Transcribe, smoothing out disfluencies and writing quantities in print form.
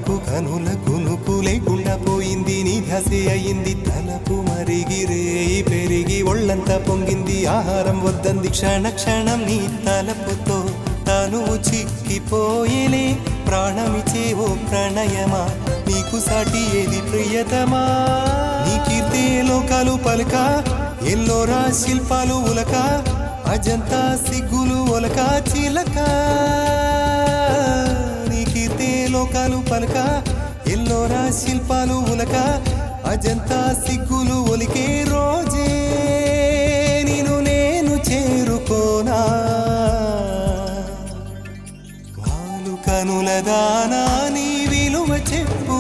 వరకు కనుల కునుకు లేకుండా పోయింది నీ ధ్యాసే అయింది తలపు మరిగి రేయి పెరిగి ఒళ్ళంతా పొంగింది ఆహారం వద్దంది క్షణ క్షణం నీ తలపుతో తనువు చిక్కిపోయేలే ప్రాణమిచే ఓ ప్రణయమా నీకు సాటి ఏది ప్రియతమా నీ కీర్తే లోకాలు పలక ఎల్లోరా శిల్పాలు ఉలక అజంతా సిగ్గులు ఒలక చిలక నీ కీర్తే లోకాలు పలక ఎల్లోరా శిల్పాలు ఉలక అజంతా సిగ్గులు ఒలికే రోజే నిన్ను నేను చేరుకోనా వాలు కనుల దానా నీ